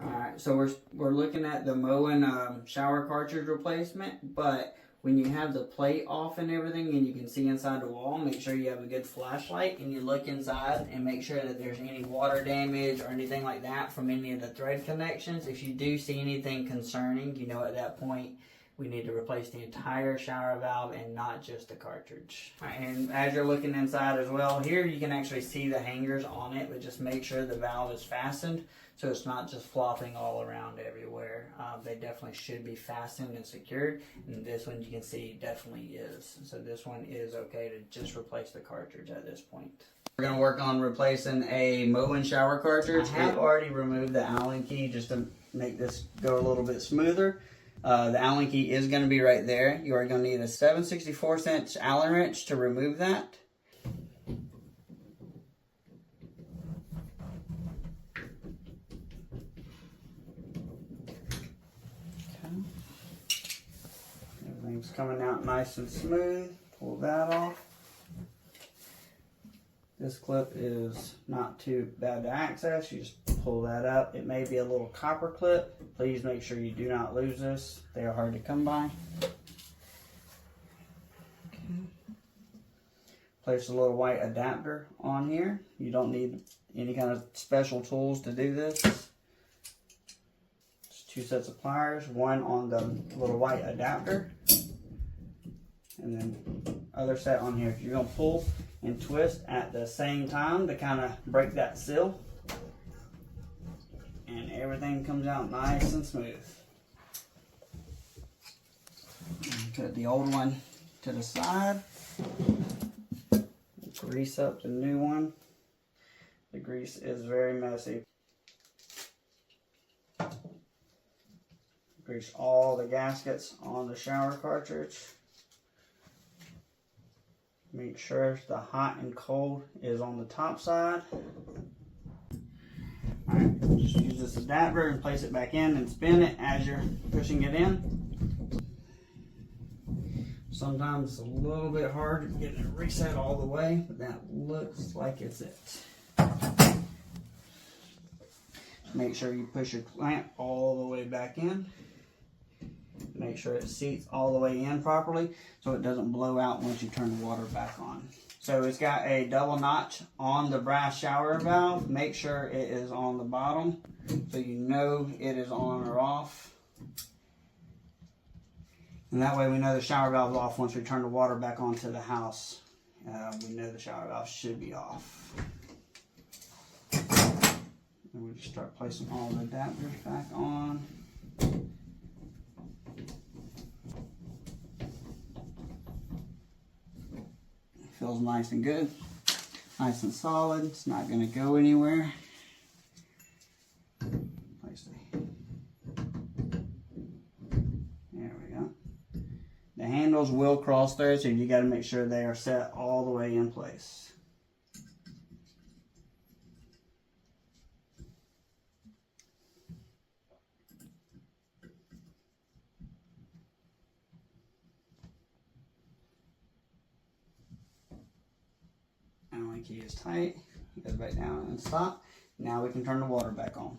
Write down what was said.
Alright, so we're looking at the Moen shower cartridge replacement, but when you have the plate off and everything and you can see inside the wall, make sure you have a good flashlight and you look inside and make sure that there's any water damage or anything like that from any of the thread connections. If you do see anything concerning, you know at that point we need to replace the entire shower valve and not just the cartridge. And as you're looking inside as well, here you can actually see the hangers on it, but just make sure the valve is fastened so it's not just flopping all around everywhere. They definitely should be fastened and secured, and this one you can see definitely is. So this one is okay to just replace the cartridge at this point. We're going to work on replacing a Moen shower cartridge. I have already removed the Allen key just to make this go a little bit smoother. The Allen key is going to be right there. You are going to need a 7/64" Allen wrench to remove that. Okay. Everything's coming out nice and smooth. Pull that off. This clip is not too bad to access. You just pull that up. It may be a little copper clip. Please make sure you do not lose this. They are hard to come by. Okay. Place a little white adapter on here. You don't need any kind of special tools to do this. Just 2 sets of pliers, one on the little white adapter, and then other set on here. You're going to pull and twist at the same time to kind of break that seal, and everything comes out nice and smooth. Put the old one to the side. Grease up the new one. The grease is very messy. Grease all the gaskets on the shower cartridge. Make sure the hot and cold is on the top side. Alright, just use this adapter and place it back in and spin it as you're pushing it in. Sometimes it's a little bit hard getting it reset all the way, but that looks like it's it. Make sure you push your clamp all the way back in. Make sure it seats all the way in properly so it doesn't blow out once you turn the water back on. So it's got a double notch on the brass shower valve. Make sure it is on the bottom so you know it is on or off. And that way we know the shower valve is off once we turn the water back onto the house. We know the shower valve should be off. And we just start placing all the adapters back on. Feels nice and good, nice and solid. It's not going to go anywhere. There we go. The handles will cross through, so you got to make sure they are set all the way in place. Allen key is tight. It goes back down and stop. Now we can turn the water back on.